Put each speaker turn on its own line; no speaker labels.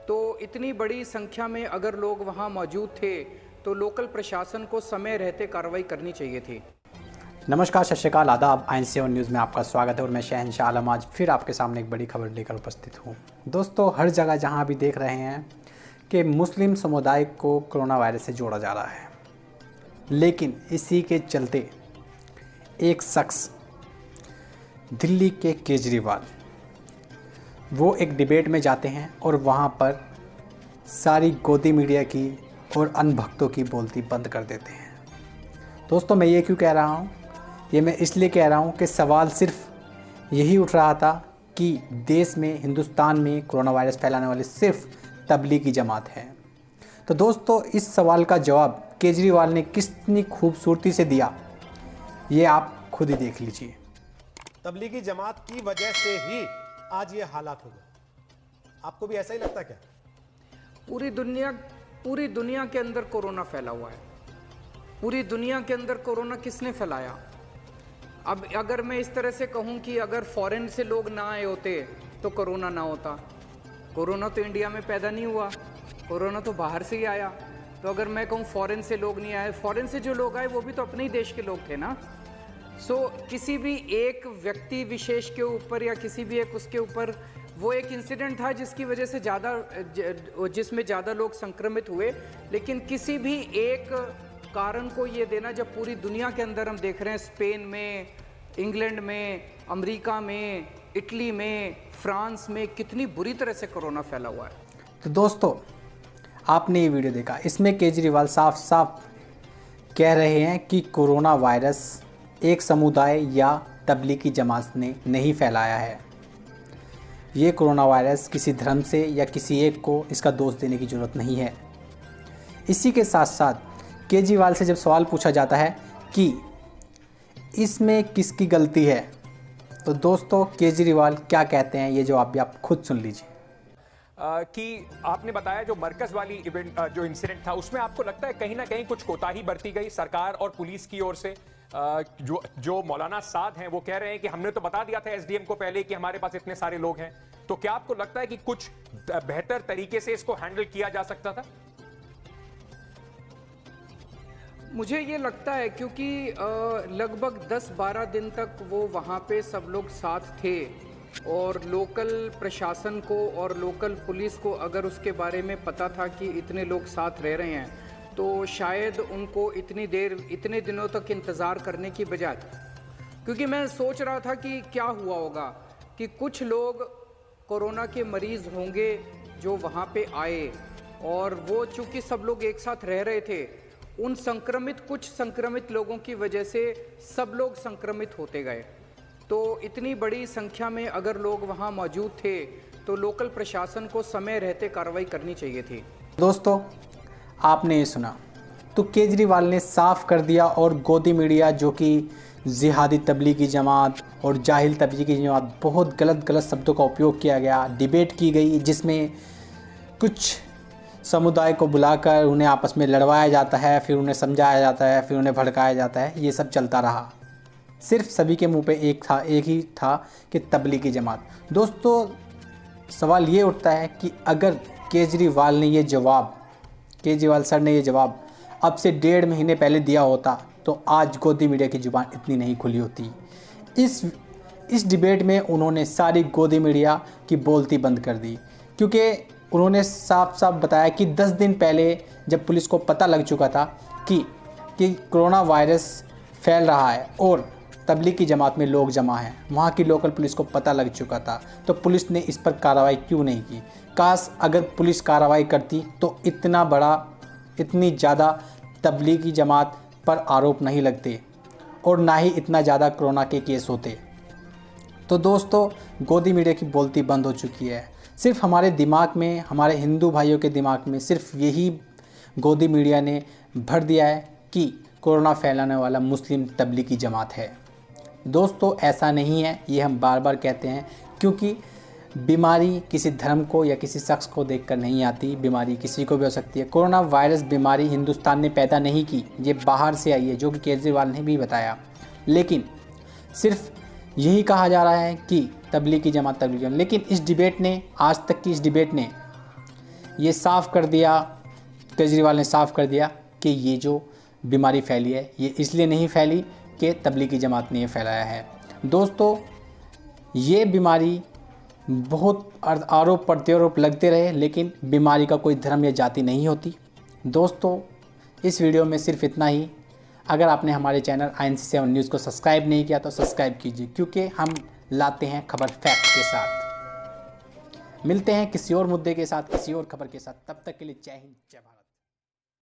तो इतनी बड़ी संख्या में अगर लोग वहाँ मौजूद थे तो लोकल प्रशासन को समय रहते कार्रवाई करनी चाहिए थी।
नमस्कार, सत श्री अकाल, आदाब। INC न्यूज़ में आपका स्वागत है और मैं शहंशाह आलम आज फिर आपके सामने एक बड़ी खबर लेकर उपस्थित हूँ। दोस्तों, हर जगह जहाँ भी देख रहे हैं कि मुस्लिम समुदाय को कोरोना वायरस से जोड़ा जा रहा है, लेकिन इसी के चलते एक शख्स दिल्ली के केजरीवाल वो एक डिबेट में जाते हैं और वहाँ पर सारी गोदी मीडिया की और अनभक्तों की बोलती बंद कर देते हैं। दोस्तों, मैं ये क्यों कह रहा हूँ? ये मैं इसलिए कह रहा हूँ कि सवाल सिर्फ यही उठ रहा था कि देश में, हिंदुस्तान में कोरोना वायरस फैलाने वाली सिर्फ तबलीगी जमात है। तो दोस्तों, इस सवाल का जवाब केजरीवाल ने कितनी खूबसूरती से दिया, ये आप खुद ही देख लीजिए।
तबलीगी जमात की वजह से ही आज ये हालात हो गए। आपको भी ऐसा ही लगता है क्या?
पूरी दुनिया के अंदर कोरोना फैला हुआ है। पूरी दुनिया के अंदर कोरोना किसने फैलाया? अब अगर मैं इस तरह से कहूं कि अगर फॉरेन से लोग ना आए होते तो कोरोना ना होता। कोरोना तो इंडिया में पैदा नहीं हुआ, कोरोना तो बाहर से ही आया। तो अगर मैं कहूं फॉरेन से लोग नहीं आए, फॉरेन से जो लोग आए वो भी तो अपने ही देश के लोग थे ना। किसी भी एक व्यक्ति विशेष के ऊपर या किसी भी एक उसके ऊपर वो एक इंसिडेंट था जिसकी वजह से जिसमें ज़्यादा लोग संक्रमित हुए, लेकिन किसी भी एक कारण को ये देना, जब पूरी दुनिया के अंदर हम देख रहे हैं, स्पेन में, इंग्लैंड में, अमेरिका में, इटली में, फ्रांस में कितनी बुरी तरह से कोरोना फैला हुआ है।
तो दोस्तों, आपने ये वीडियो देखा, इसमें केजरीवाल साफ साफ कह रहे हैं कि कोरोना वायरस एक समुदाय या तबलीगी जमात ने नहीं फैलाया है। ये कोरोना वायरस किसी धर्म से या किसी एक को इसका दोष देने की ज़रूरत नहीं है। इसी के साथ साथ केजरीवाल से जब सवाल पूछा जाता है कि इसमें किसकी गलती है, तो दोस्तों केजरीवाल क्या कहते हैं ये जवाब भी आप खुद सुन लीजिए।
कि आपने बताया जो मरकज वाली इवेंट जो इंसिडेंट था उसमें आपको लगता है कहीं ना कहीं कुछ कोताही बरती गई सरकार और पुलिस की ओर से। जो मौलाना साद हैं वो कह रहे हैं कि हमने तो बता दिया था एसडीएम को पहले कि हमारे पास इतने सारे लोग हैं। तो क्या आपको लगता है कि कुछ बेहतर तरीके से इसको हैंडल किया जा सकता था?
मुझे ये लगता है क्योंकि लगभग 10-12 दिन तक वो वहाँ पे सब लोग साथ थे और लोकल प्रशासन को और लोकल पुलिस को अगर उसके बारे में पता था कि इतने लोग साथ रह रहे हैं, तो शायद उनको इतने दिनों तक इंतज़ार करने की बजाय, क्योंकि मैं सोच रहा था कि क्या हुआ होगा कि कुछ लोग कोरोना के मरीज़ होंगे जो वहाँ पे आए और वो चूँकि सब लोग एक साथ रह रहे थे, उन कुछ संक्रमित लोगों की वजह से सब लोग संक्रमित होते गए। तो इतनी बड़ी संख्या में अगर लोग वहाँ मौजूद थे तो लोकल प्रशासन को समय रहते कार्रवाई करनी चाहिए थी।
दोस्तों, आपने ये सुना, तो केजरीवाल ने साफ कर दिया और गोदी मीडिया जो कि जिहादी तबलीगी जमात और जाहिल तबलीगी जमात, बहुत गलत शब्दों का उपयोग किया गया, डिबेट की गई जिसमें कुछ समुदाय को बुलाकर उन्हें आपस में लड़वाया जाता है, फिर उन्हें समझाया जाता है, फिर उन्हें भड़काया जाता है। ये सब चलता रहा। सिर्फ सभी के मुंह पे एक ही था कि तबलीगी जमात। दोस्तों, सवाल ये उठता है कि अगर केजरीवाल सर ने ये जवाब अब से 1.5 महीने पहले दिया होता तो आज गोदी मीडिया की ज़ुबान इतनी नहीं खुली होती। इस डिबेट में उन्होंने सारी गोदी मीडिया की बोलती बंद कर दी, क्योंकि उन्होंने साफ साफ बताया कि 10 दिन पहले जब पुलिस को पता लग चुका था कि कोरोना वायरस फैल रहा है और तबलीगी जमात में लोग जमा हैं, वहाँ की लोकल पुलिस को पता लग चुका था, तो पुलिस ने इस पर कार्रवाई क्यों नहीं की? काश अगर पुलिस कार्रवाई करती तो इतनी ज़्यादा तबलीगी जमात पर आरोप नहीं लगते और ना ही इतना ज़्यादा कोरोना के केस होते। तो दोस्तों, गोदी मीडिया की बोलती बंद हो चुकी है। सिर्फ हमारे दिमाग में, हमारे हिंदू भाइयों के दिमाग में सिर्फ यही गोदी मीडिया ने भर दिया है कि कोरोना फैलाने वाला मुस्लिम तबलीगी जमात है। दोस्तों, ऐसा नहीं है, ये हम बार बार कहते हैं, क्योंकि बीमारी किसी धर्म को या किसी शख्स को देखकर नहीं आती। बीमारी किसी को भी हो सकती है। कोरोना वायरस बीमारी हिंदुस्तान ने पैदा नहीं की, ये बाहर से आई है, जो कि केजरीवाल ने भी बताया। लेकिन सिर्फ यही कहा जा रहा है कि तबलीगी जमात, लेकिन इस डिबेट ने, आज तक की इस डिबेट ने ये साफ़ कर दिया, केजरीवाल ने साफ़ कर दिया कि ये जो बीमारी फैली है ये इसलिए नहीं फैली कि तबलीगी जमात ने ये फैलाया है। दोस्तों, ये बीमारी बहुत आरोप प्रत्यारोप लगते रहे, लेकिन बीमारी का कोई धर्म या जाति नहीं होती। दोस्तों, इस वीडियो में सिर्फ इतना ही। अगर आपने हमारे चैनल INC7 न्यूज़ को सब्सक्राइब नहीं किया तो सब्सक्राइब कीजिए, क्योंकि हम लाते हैं खबर फैक्ट के साथ। मिलते हैं किसी और मुद्दे के साथ, किसी और खबर के साथ। तब तक के लिए जय हिंद, जय भारत।